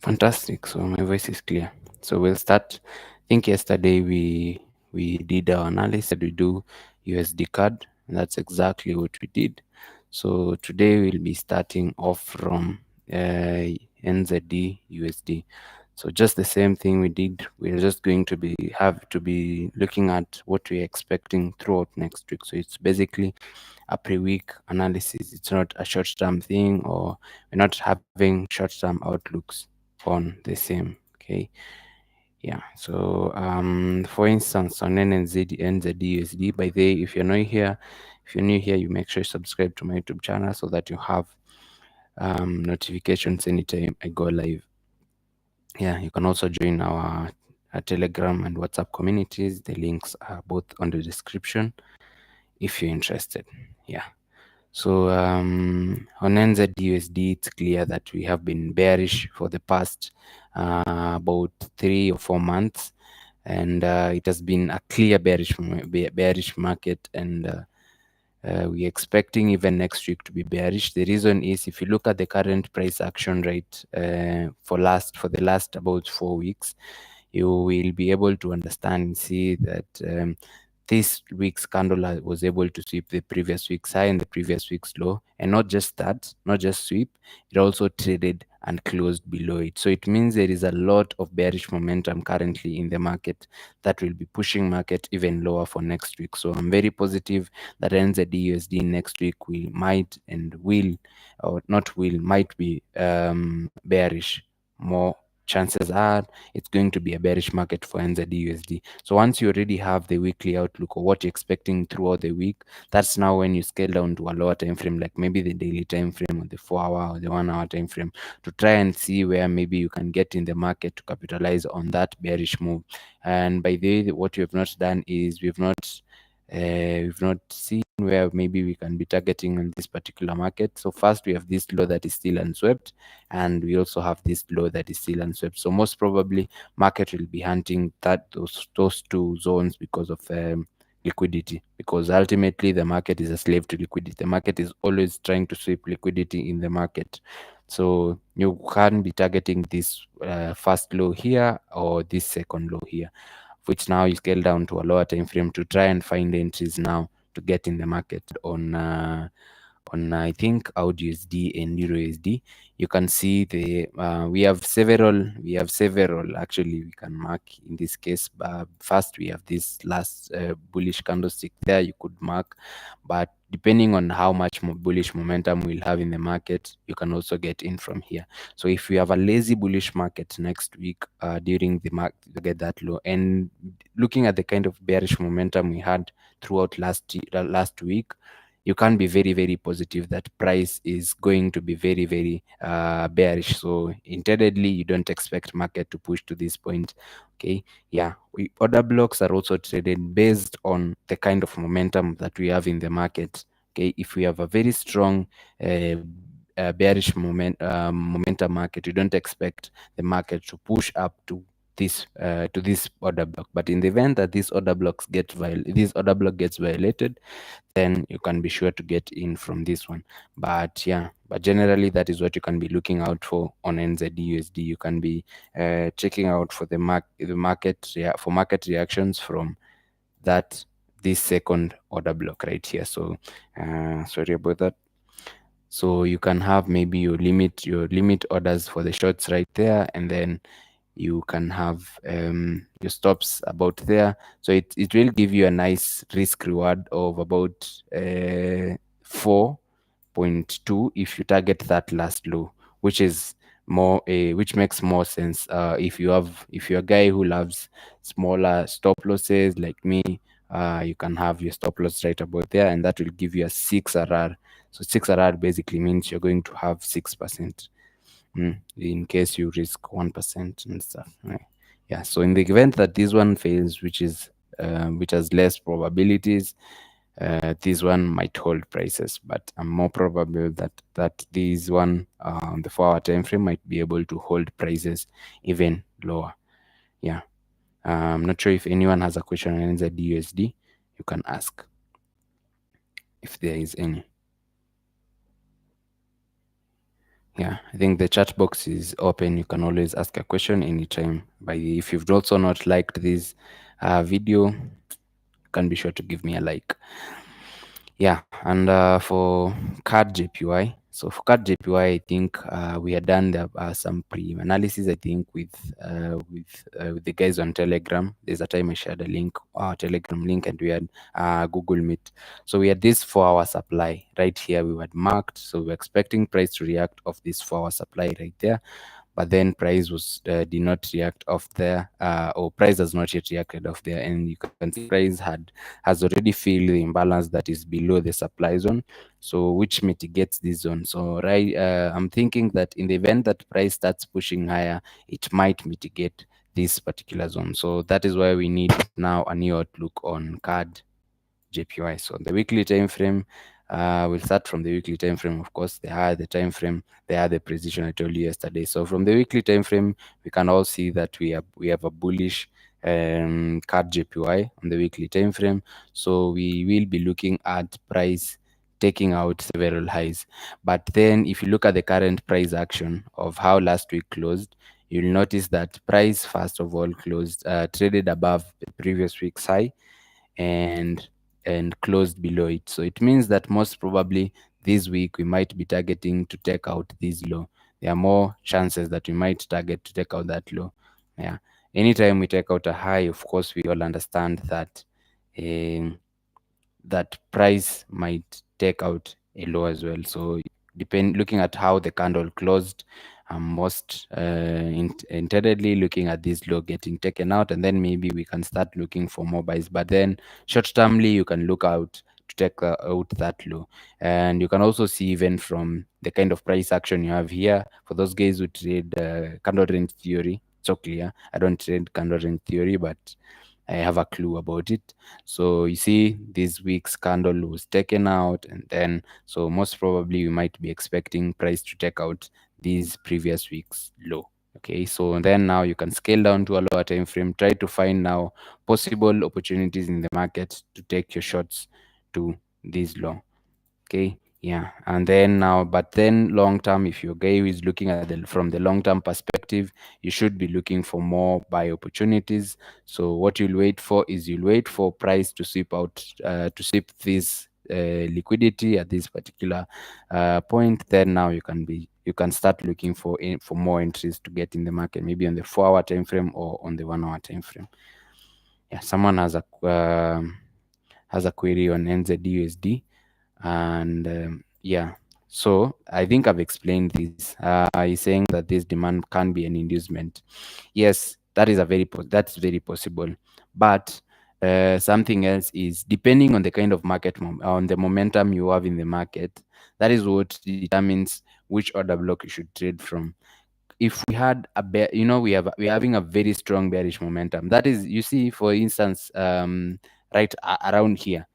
Fantastic. So my voice is clear. So we'll start. I think yesterday we did our analysis. We do USD card. And that's exactly what we did. So today we'll be starting off from NZD USD. So just the same thing we did. We're just going to be looking at what we're expecting throughout next week. So it's basically a pre-week analysis. It's not a short-term thing, or we're not having short-term outlooks on the same. Okay. Yeah. So for instance, on NZD USD, by the way, if you're new here, you make sure you subscribe to my YouTube channel so that you have notifications anytime I go live. Yeah, you can also join our Telegram and WhatsApp communities. The links are both on the description if you're interested. Yeah. So on NZUSD, it's clear that we have been bearish for the past about 3 or 4 months, and it has been a clear bearish market, and we're expecting even next week to be bearish. The reason is, if you look at the current price action rate for the last about 4 weeks, you will be able to understand and see that this week's candle was able to sweep the previous week's high and the previous week's low. And not just that, not just sweep, it also traded and closed below it. So it means there is a lot of bearish momentum currently in the market that will be pushing market even lower for next week. So I'm very positive that NZD next week might be bearish. More chances are it's going to be a bearish market for NZD. So once you already have the weekly outlook or what you're expecting throughout the week, that's now when you scale down to a lower time frame, like maybe the daily time frame or the 4 hour or the 1 hour time frame, to try and see where maybe you can get in the market to capitalize on that bearish move. And by the way, what we have not done is we've not seen where maybe we can be targeting on this particular market. So first we have this low that is still unswept, and we also have this low that is still unswept. So most probably market will be hunting those two zones because of liquidity, because ultimately the market is a slave to liquidity. The market is always trying to sweep liquidity in the market. So you can be targeting this first low here or this second low here, which now you scale down to a lower time frame to try and find entries now to get in the market on I think AUD and EURJPY. You can see we have several actually we can mark in this case. First we have this last bullish candlestick there you could mark, but depending on how much more bullish momentum we'll have in the market, you can also get in from here. So if we have a lazy bullish market next week during the market to get that low, and looking at the kind of bearish momentum we had throughout last week, you can be very, very positive that price is going to be very, very bearish. So intendedly, you don't expect market to push to this point. Okay. Yeah. Order blocks are also traded based on the kind of momentum that we have in the market. Okay. If we have a very strong bearish momentum market, you don't expect the market to push up to this order block. But in the event that this order block gets violated, then you can be sure to get in from this one. But yeah, but generally that is what you can be looking out for on NZUSD. You can be checking out for the market reactions from this second order block right here. So sorry about that. So you can have maybe your limit orders for the shorts right there, and then you can have your stops about there. So it will give you a nice risk reward of about 4.2 if you target that last low, which is which makes more sense if you're a guy who loves smaller stop losses like me. You can have your stop loss right about there, and that will give you a 6 RR. So 6 RR basically means you're going to have 6%. In case you risk 1% and stuff, right? Yeah. So in the event that this one fails, which has less probabilities, this one might hold prices, but I'm more probable that this one on the 4 hour time frame might be able to hold prices even lower. Yeah. I'm not sure if anyone has a question on NZUSD. You can ask if there is any. Yeah, I think the chat box is open. You can always ask a question anytime. But if you've also not liked this video, you can be sure to give me a like. Yeah, and for card JPY, so for card JPY, I think we had done some pre-analysis. I think with the guys on Telegram. There's a time I shared a link, our Telegram link, and we had Google Meet. So we had this 4-hour supply right here. We had marked, so we're expecting price to react of this 4-hour supply right there. But then price was did not react off there, or price has not yet reacted off there, and you can see price has already filled the imbalance that is below the supply zone, so which mitigates this zone. So right, I'm thinking that in the event that price starts pushing higher, it might mitigate this particular zone. So that is why we need now a new outlook on card JPY. So the weekly time frame, we'll start from the weekly time frame. Of course, they are the time frame, they are the precision I told you yesterday. So from the weekly time frame, we can all see that we have a bullish card JPY on the weekly time frame. So we will be looking at price taking out several highs. But then if you look at the current price action of how last week closed, you'll notice that price first of all closed traded above the previous week's high, and closed below it. So it means that most probably this week we might be targeting to take out this low. There are more chances that we might target to take out that low. Yeah. Anytime we take out a high, of course, we all understand that um, that price might take out a low as well. So looking at how the candle closed, I'm most intendedly looking at this low getting taken out, and then maybe we can start looking for more buys. But then short termly, you can look out to take out that low, and you can also see even from the kind of price action you have here. For those guys who trade candle range theory, so clear. I don't trade candle range theory, but I have a clue about it. So you see, this week's candle was taken out, and then so most probably we might be expecting price to take out these previous week's low. Okay, so then now you can scale down to a lower time frame, try to find now possible opportunities in the market to take your shots to this low. Okay, yeah, and then now, but then long term, if your guy is looking at from the long term perspective, you should be looking for more buy opportunities. So what you'll wait for is you'll wait for price to sweep out, to sweep this liquidity at this particular point. Then now you can start looking for more entries to get in the market, maybe on the 4-hour time frame or on the 1-hour time frame. Yeah, someone has a query on NZUSD, and yeah, so I think I've explained this. He's saying that this demand can be an inducement. Yes, that's very possible, but something else is depending on the kind of on the momentum you have in the market. That is what determines which order block you should trade from. If we had we're having a very strong bearish momentum. That is, you see, for instance, right around here,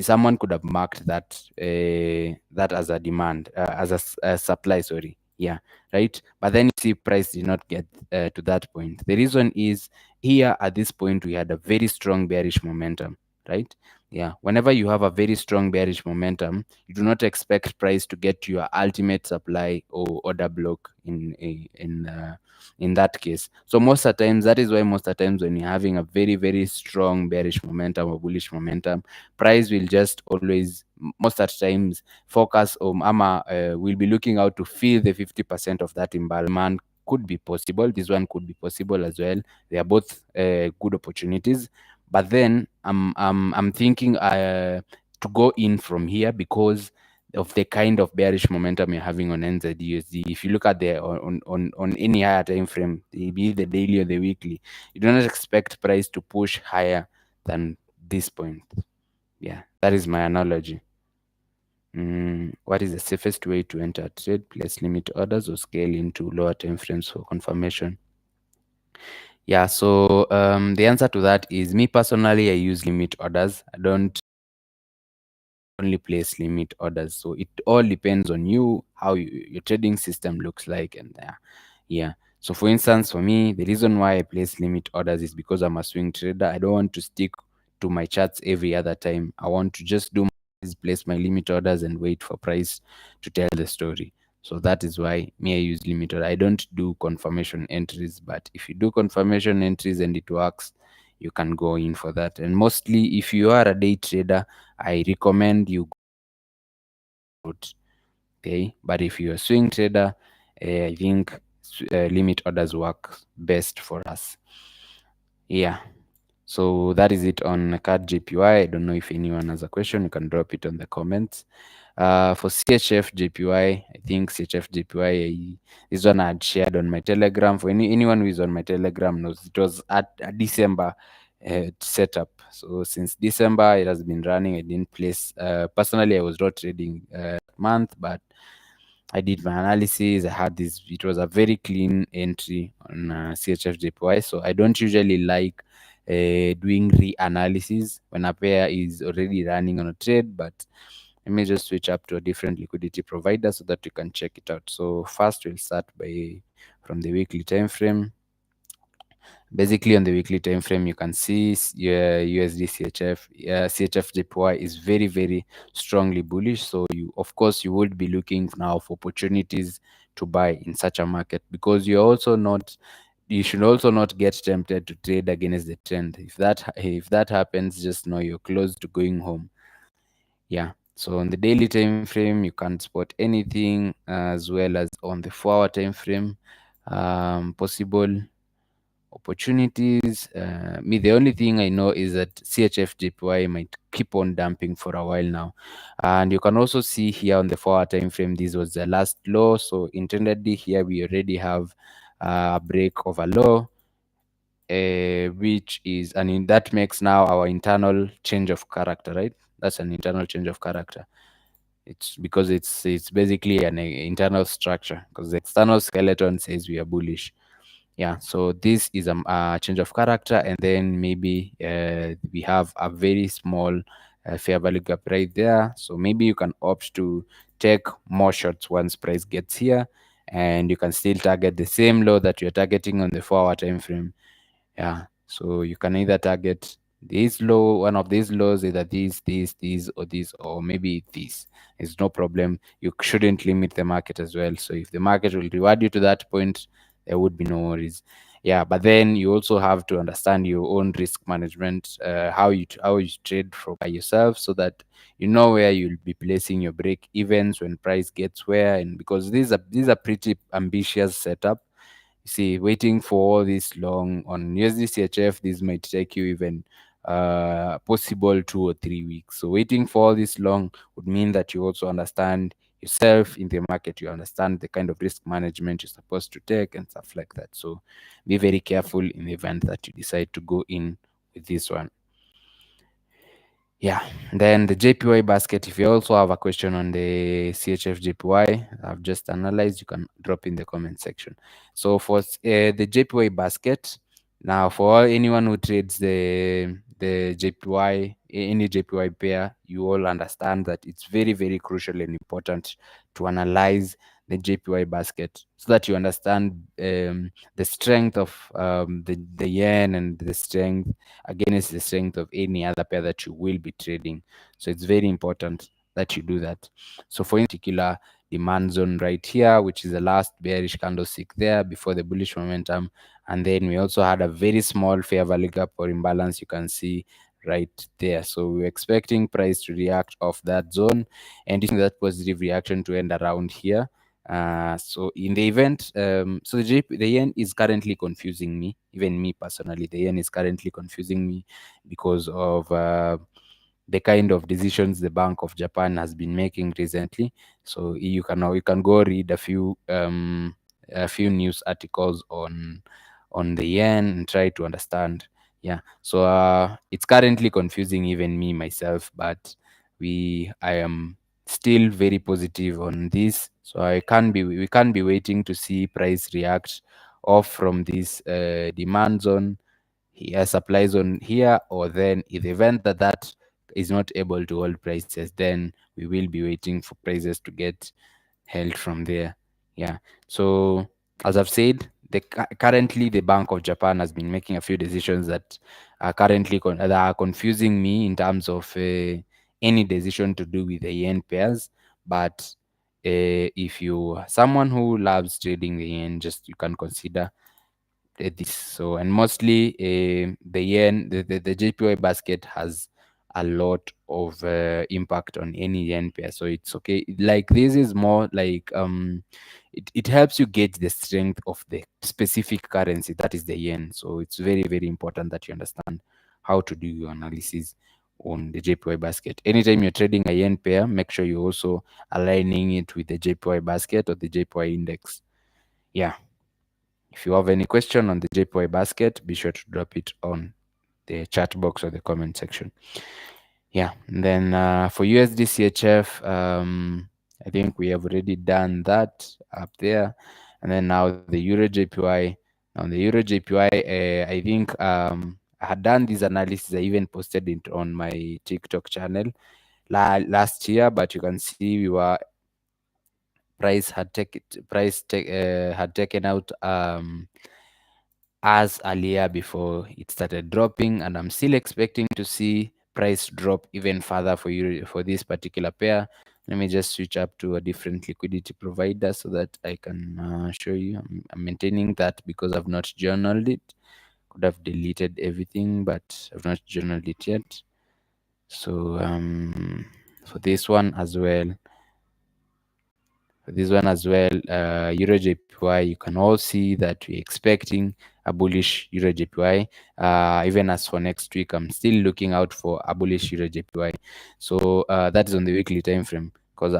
someone could have marked that as a demand, a supply, sorry. Yeah, right. But then you see price did not get to that point. The reason is, here at this point we had a very strong bearish momentum, right? Yeah, whenever you have a very strong bearish momentum, you do not expect price to get to your ultimate supply or order block in that case. So most of the times, that is why most of the times when you're having a very, very strong bearish momentum or bullish momentum, price will just always, most of the times, focus on will be looking out to fill the 50% of that imbalance. Could be possible. This one could be possible as well. They are both good opportunities. But then I'm thinking to go in from here because of the kind of bearish momentum you're having on NZUSD. If you look at the on any higher time frame, be it the daily or the weekly, you do not expect price to push higher than this point. Yeah, that is my analogy. What is the safest way to enter a trade? Place limit orders or scale into lower time frames for confirmation? Yeah, so the answer to that is, me personally, I use limit orders. I don't only place limit orders. So it all depends on you, how your trading system looks like, and yeah. So for instance, for me, the reason why I place limit orders is because I'm a swing trader. I don't want to stick to my charts every other time. I want to just place my limit orders and wait for price to tell the story. So that is why me I use limit order. I don't do confirmation entries, but if you do confirmation entries and it works, you can go in for that. And mostly, if you are a day trader, I recommend you go out. Okay, but if you're a swing trader, I think limit orders work best for us. Yeah. So that is it on card JPY. I don't know if anyone has a question. You can drop it on the comments. For CHF JPY, I think CHF JPY, this one I had shared on my Telegram. For anyone who is on my Telegram knows it was at a December setup. So since December, it has been running. I didn't place. Personally, I was not trading month, but I did my analysis. I had this. It was a very clean entry on CHF JPY. So I don't usually like doing reanalysis when a pair is already running on a trade, but let me just switch up to a different liquidity provider so that you can check it out. So first we'll start by from the weekly time frame. Basically, on the weekly time frame, you can see USD CHF, CHF JPY is very, very strongly bullish. So you, of course, you would be looking now for opportunities to buy in such a market, because you should also not get tempted to trade against the trend. If that happens, just know you're close to going home. Yeah. So on the daily time frame, you can't spot anything, as well as on the 4-hour time frame. Possible opportunities. The only thing I know is that CHF JPY might keep on dumping for a while now, and you can also see here on the 4-hour time frame, this was the last low. So intendedly, here we already have a break of a low, which is, and that makes now our internal change of character, right? That's an internal change of character. It's because it's basically an internal structure, because the external skeleton says we are bullish. Yeah, so this is a change of character, and then maybe we have a very small fair value gap right there. So maybe you can opt to take more shots once price gets here, and you can still target the same low that you're targeting on the 4-hour time frame. Yeah. So you can either target this low, one of these lows, either these, or this, or maybe this. It's no problem. You shouldn't limit the market as well. So if the market will reward you to that point, there would be no worries. Yeah, but then you also have to understand your own risk management, how you trade for by yourself, so that you know where you'll be placing your break evens when price gets where, and because these are pretty ambitious setup. See, waiting for all this long on USD CHF, this might take you even possible 2 or 3 weeks. So waiting for all this long would mean that you also understand yourself in the market. You understand the kind of risk management you're supposed to take and stuff like that. So be very careful in the event that you decide to go in with this one. Yeah, then the JPY basket. If you also have a question on the CHF JPY, I've just analyzed, you can drop in the comment section. So for the JPY basket, now for anyone who trades the JPY, any JPY pair, you all understand that it's very, very crucial and important to analyze the JPY basket, so that you understand the strength of the yen, and the strength against the strength of any other pair that you will be trading. So it's very important that you do that. So for in particular, demand zone right here, which is the last bearish candlestick there before the bullish momentum. And then we also had a very small fair value gap or imbalance, you can see right there. So we're expecting price to react off that zone, and using that positive reaction to end around here. So in the event, so the yen is currently confusing me, even me personally. The yen is currently confusing me because of the kind of decisions the Bank of Japan has been making recently. So you can go read a few news articles on the yen and try to understand. Yeah, so it's currently confusing even me myself, but I am still very positive on this. So we can't be waiting to see price react off from this demand zone here, supply zone here, or then in the event that is not able to hold prices, then we will be waiting for prices to get held from there. Yeah. So as I've said, currently the Bank of Japan has been making a few decisions that are currently that are confusing me in terms of any decision to do with the yen pairs. But if you someone who loves trading the yen, just you can consider this. So, and mostly the yen, the JPY basket has a lot of impact on any yen pair. So it's okay. Like this is more like it helps you gauge the strength of the specific currency that is the yen. So it's very, very important that you understand how to do your analysis on the JPY basket. Anytime you're trading a yen pair, make sure you're also aligning it with the JPY basket or the JPY index. Yeah. If you have any question on the JPY basket, be sure to drop it on the chat box or the comment section. Yeah, and then for USD CHF, I think we have already done that up there. And then now the EURJPY. On the EURJPY, I think I had done this analysis. I even posted it on my TikTok channel last year, but you can see we were had taken out as earlier before it started dropping, and I'm still expecting to see price drop even further for you for this particular pair. Let me just switch up to a different liquidity provider so that I can show you. I'm maintaining that because I've not journaled it. Could have deleted everything, but I've not journaled it yet. So for this one as well, EURJPY, you can all see that we're expecting a bullish EURJPY. Even as for next week, I'm still looking out for a bullish EURJPY. So that is on the weekly time frame. Because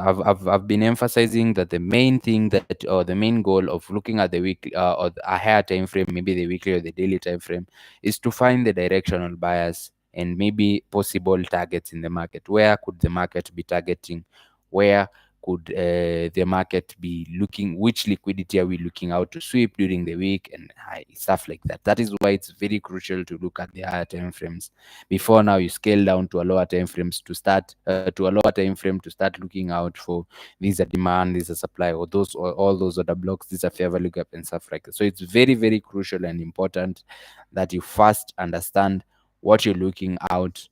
I've been emphasizing that the main thing that or the main goal of looking at the weekly or a higher time frame, maybe the weekly or the daily time frame, is to find the directional bias and maybe possible targets in the market. Where could the market be targeting? Where could the market be looking, which liquidity are we looking out to sweep during the week, and stuff like that. That is why it's very crucial to look at the higher time frames before now you scale down to a lower time frames to start to a lower time frame to start looking out for these are demand, these are supply, or those or all those other blocks, these are fair value gap and stuff like that. So it's very, very crucial and important that you first understand what you're looking out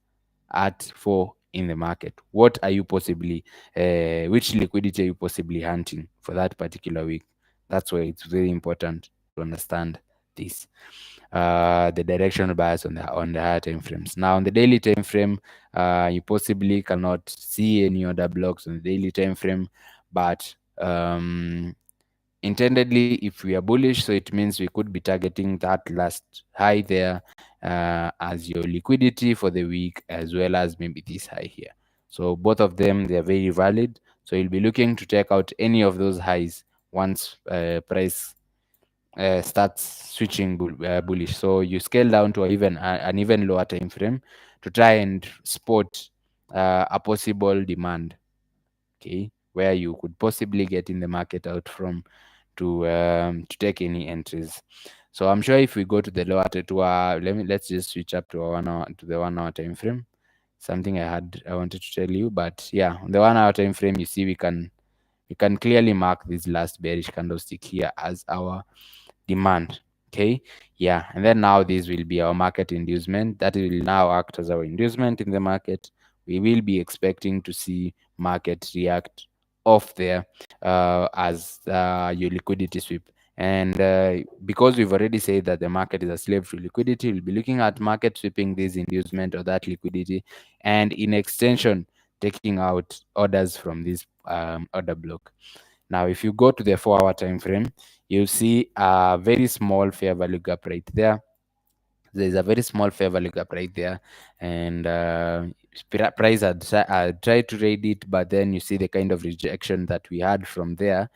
at for in the market. What are you possibly, which liquidity are you possibly hunting for that particular week? That's why it's very important to understand this. The directional bias on the higher time frames. Now on the daily time frame, you possibly cannot see any other blocks on the daily time frame, but intendedly, if we are bullish, so it means we could be targeting that last high there as your liquidity for the week, as well as maybe this high here. So both of them, they are very valid. So you'll be looking to take out any of those highs once price starts switching bullish. So you scale down to an even lower time frame to try and spot a possible demand, okay, where you could possibly get in the market out from to take any entries. So I'm sure if we go to the lower to let's just switch up to a 1 hour to the 1 hour time frame. Something I wanted to tell you, but yeah, on the 1 hour time frame, you see we can clearly mark this last bearish candlestick here as our demand. Okay, yeah, and then now this will be our market inducement. That will now act as our inducement in the market. We will be expecting to see market react off there as your liquidity sweep. And because we've already said that the market is a slave to liquidity, we'll be looking at market sweeping this inducement or that liquidity, and in extension, taking out orders from this order block. Now, if you go to the 4 hour time frame, you'll see a very small fair value gap right there. There's a very small fair value gap right there, and price had tried to raid it, but then you see the kind of rejection that we had from there.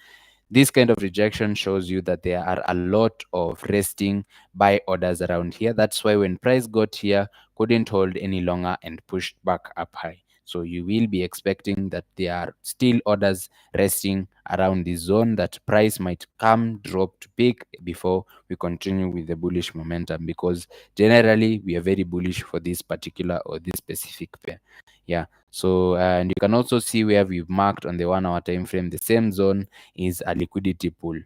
This kind of rejection shows you that there are a lot of resting buy orders around here. That's why when price got here, couldn't hold any longer and pushed back up high. So you will be expecting that there are still orders resting around this zone, that price might come drop to peak before we continue with the bullish momentum, because generally we are very bullish for this particular or this specific pair. Yeah. So and you can also see where we've marked on the 1 hour time frame, the same zone is a liquidity pool.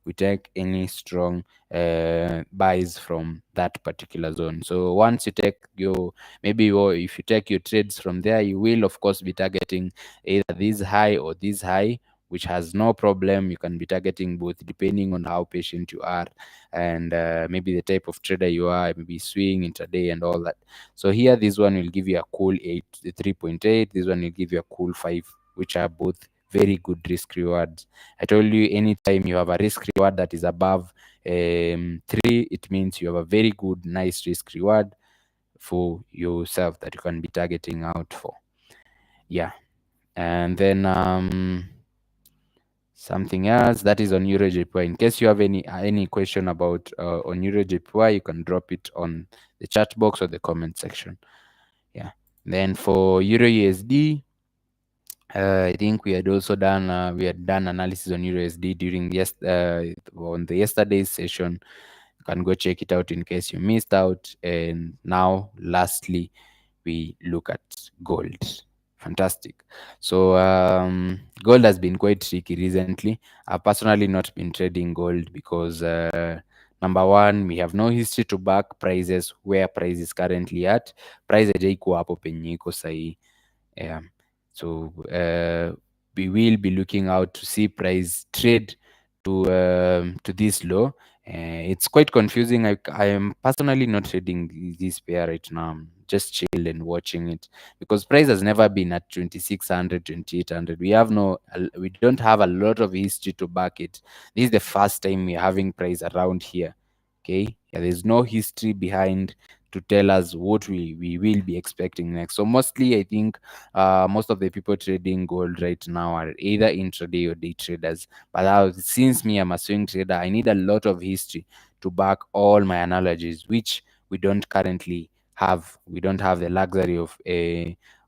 We take any strong buys from that particular zone. So once you take your if you take your trades from there, you will of course be targeting either this high or this high, which has no problem. You can be targeting both depending on how patient you are and maybe the type of trader you are, maybe swing, intraday, and all that. So here, this one will give you a cool 8, 3.8. This one will give you a cool 5, which are both very good risk rewards. I told you, anytime you have a risk reward that is above 3, it means you have a very good, nice risk reward for yourself that you can be targeting out for. Yeah. And then something else that is on EURJPY. In case you have any question about on EURJPY, you can drop it on the chat box or the comment section. Yeah. Then for Euro USD, I think we had also done analysis on Euro USD during on the yesterday's session. You can go check it out in case you missed out. And now, lastly, we look at gold. Fantastic. So gold has been quite tricky recently. I've personally not been trading gold because number one, we have no history to back prices where price is currently at. Price haijaikuwa hapo penye iko sahi. Yeah. So we will be looking out to see price trade to this low. It's quite confusing. I am personally not trading this pair right now. I'm just chill and watching it because price has never been at 2600, 2800. We don't have a lot of history to back it. This is the first time we're having price around here. Okay, yeah, there's no history behind to tell us what we will be expecting next. So mostly, I think most of the people trading gold right now are either intraday or day traders. But since me, I'm a swing trader, I need a lot of history to back all my analogies, which we don't currently have. We don't have the luxury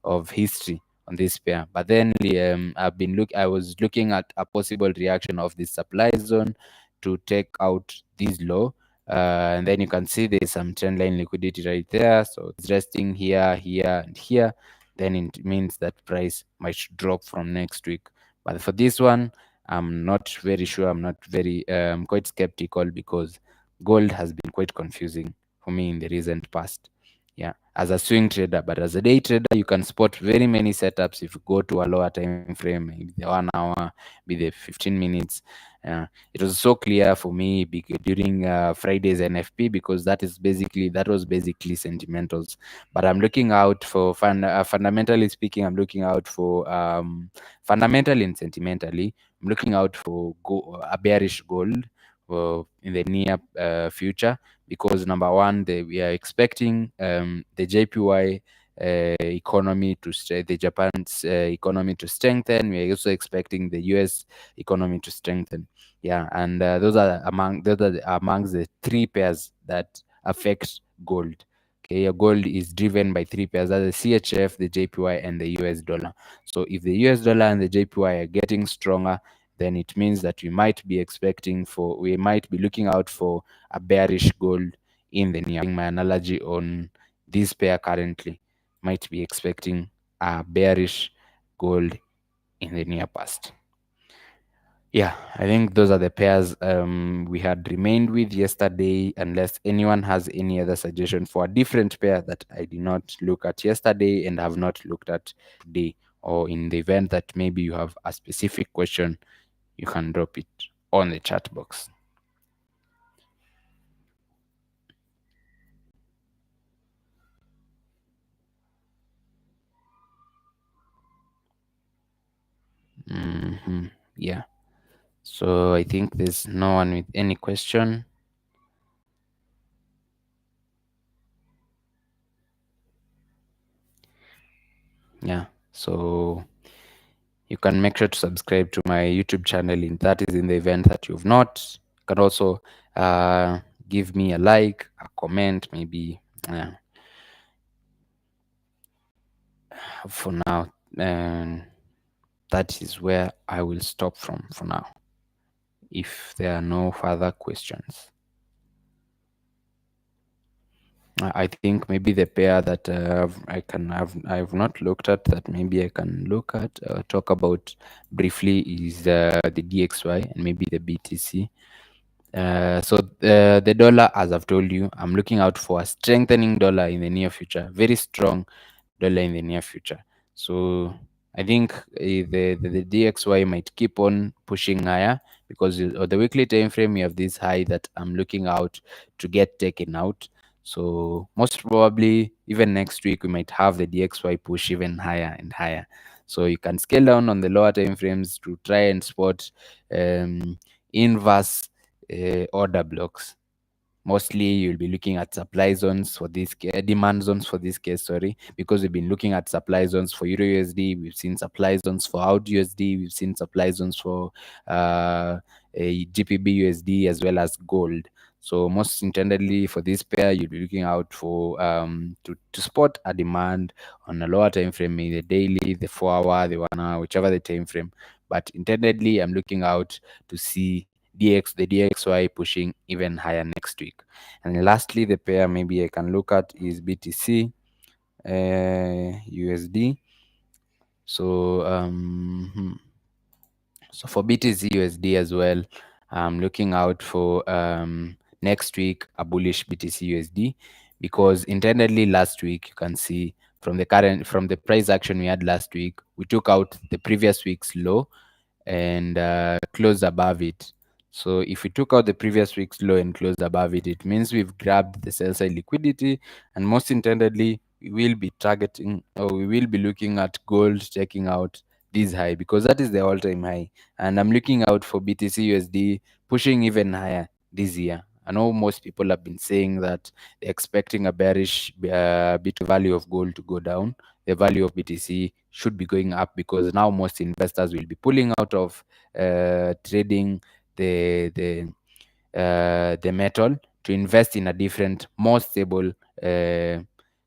of history on this pair. But then I was looking at a possible reaction of this supply zone to take out this low. And then you can see there's some trend line liquidity right there. So it's resting here, here, and here. Then it means that price might drop from next week. But for this one, I'm not very sure. I'm not very quite skeptical because gold has been quite confusing for me in the recent past. Yeah, as a swing trader, but as a day trader, you can spot very many setups if you go to a lower time frame, maybe the 1 hour, be the 15 minutes. It was so clear for me during Friday's NFP because that was basically sentimentals. But I'm looking out for fundamentally speaking, I'm looking out for fundamentally and sentimentally, I'm looking out for a bearish gold in the near future because number one, we are expecting the JPY economy the Japan's economy to strengthen. We are also expecting the US economy to strengthen. Yeah, and those are amongst the three pairs that affect gold. Okay, gold is driven by three pairs: that's the CHF, the JPY, and the US dollar. So if the US dollar and the JPY are getting stronger, then it means that we might be looking out for a bearish gold in the near. My analogy on this pair currently might be expecting a bearish gold in the near past. Yeah, I think those are the pairs we had remained with yesterday, unless anyone has any other suggestion for a different pair that I did not look at yesterday and have not looked at today, or in the event that maybe you have a specific question, you can drop it on the chat box. Yeah. So I think there's no one with any question. Yeah. So you can make sure to subscribe to my YouTube channel. That is in the event that you've not. You can also give me a like, a comment, maybe. For now, and that is where I will stop from for now. If there are no further questions, I think maybe the pair that I've not looked at that maybe I can look at talk about briefly is the DXY and maybe the BTC. So the dollar, as I've told you, I'm looking out for a strengthening dollar in the near future, very strong dollar in the near future. So I think the DXY might keep on pushing higher because on the weekly time frame we have this high that I'm looking out to get taken out. So most probably even next week we might have the DXY push even higher and higher. So you can scale down on the lower time frames to try and spot inverse order blocks. Mostly you'll be looking at supply zones for this demand zones for this case, sorry, because we've been looking at supply zones for Euro USD, we've seen supply zones for AUD USD, we've seen supply zones for a GPB USD as well as gold. So most intendedly for this pair, you'll be looking out for to spot a demand on a lower time frame, the daily, the 4 hour, the 1 hour, whichever the time frame. But intendedly, I'm looking out to see the DXY pushing even higher next week. And lastly, the pair maybe I can look at is BTC USD. So so for BTC USD as well, I'm looking out for next week a bullish BTC USD, because internally last week you can see from the price action we had last week, we took out the previous week's low and closed above it. So if we took out the previous week's low and closed above it, it means we've grabbed the sell side liquidity, and most intendedly, we will be targeting, or we will be looking at gold checking out this high, because that is the all-time high. And I'm looking out for BTC USD pushing even higher this year. I know most people have been saying that they're expecting a bearish bit value of gold to go down. The value of BTC should be going up, because now most investors will be pulling out of trading the metal to invest in a different, more stable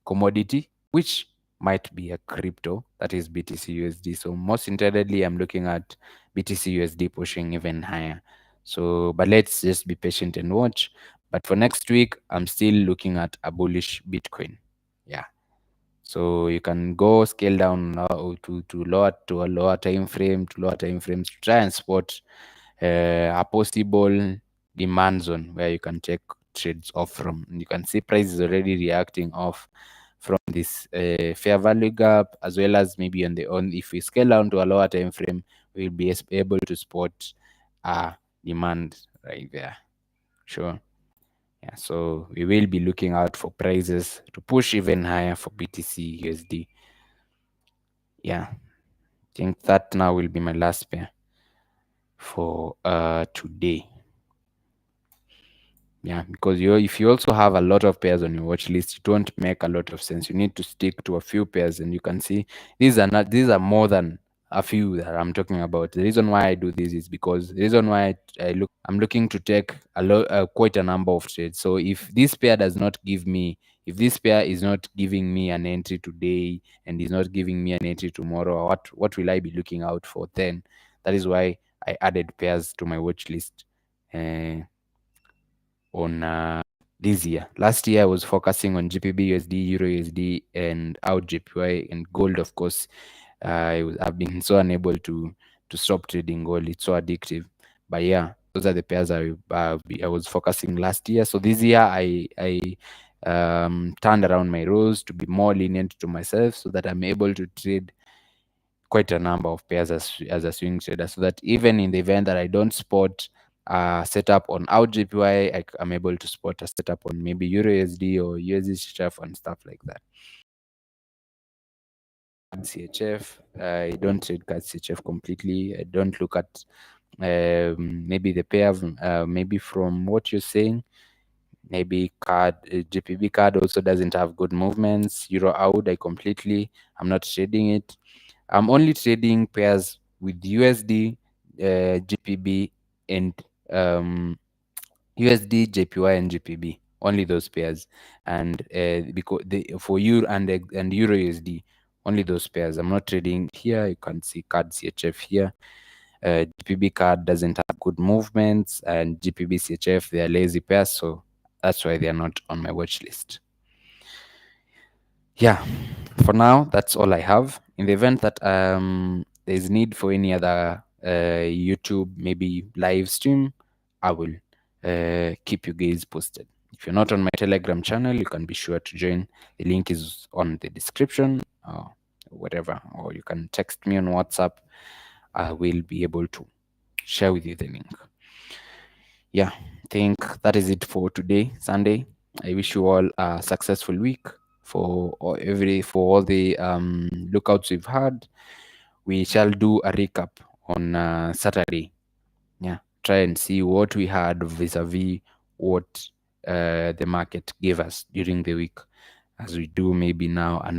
commodity, which might be a crypto, that is BTC USD. So most intendedly, I'm looking at BTC USD pushing even higher. So, but let's just be patient and watch. But for next week, I'm still looking at a bullish Bitcoin. Yeah. So you can go scale down to a lower time frame, to lower time frames to try and spot a possible demand zone where you can take trades off from. And you can see price is already reacting off from this fair value gap, as well as maybe on if we scale down to a lower time frame, we'll be able to spot a demand right there. Sure. Yeah, so we will be looking out for prices to push even higher for BTC USD. Yeah, I think that now will be my last pair for today. Yeah, because if you also have a lot of pairs on your watch list, it won't make a lot of sense. You need to stick to a few pairs, and you can see these are more than a few that I'm talking about. The reason why I do this is because the reason why I'm looking to take quite a number of trades. So if this pair if this pair is not giving me an entry today and is not giving me an entry tomorrow, what will I be looking out for then? That is why I added pairs to my watch list on this year. Last year I was focusing on GPB USD, Euro USD, and EURJPY and gold. Of course, I've been so unable to stop trading gold. It's so addictive. But yeah, those are the pairs I was focusing last year. So this year I turned around my rules to be more lenient to myself, so that I'm able to trade quite a number of pairs as a swing trader, so that even in the event that I don't spot a setup on EURJPY, I'm able to spot a setup on maybe Euro USD or USD CHF and stuff like that. CHF, I don't trade card CHF completely. I don't look at maybe the pair, maybe from what you're saying, maybe GPB card also doesn't have good movements. Euro out, I'm not trading it. I'm only trading pairs with USD, GPB, and USD, JPY, and GPB. Only those pairs, and because for Euro and Euro USD, only those pairs. I'm not trading here. You can see card CHF here. GPB card doesn't have good movements, and GPB CHF, they are lazy pairs, so that's why they are not on my watch list. Yeah, for now, that's all I have. In the event that there's need for any other YouTube, maybe live stream, I will keep you guys posted. If you're not on my Telegram channel, you can be sure to join. The link is on the description. whatever, or you can text me on WhatsApp. I will be able to share with you the link. Yeah, I think that is it for today, Sunday. I wish you all a successful week for all the lookouts we've had. We shall do a recap on Saturday. Yeah, try and see what we had vis-a-vis what the market gave us during the week, as we do maybe now another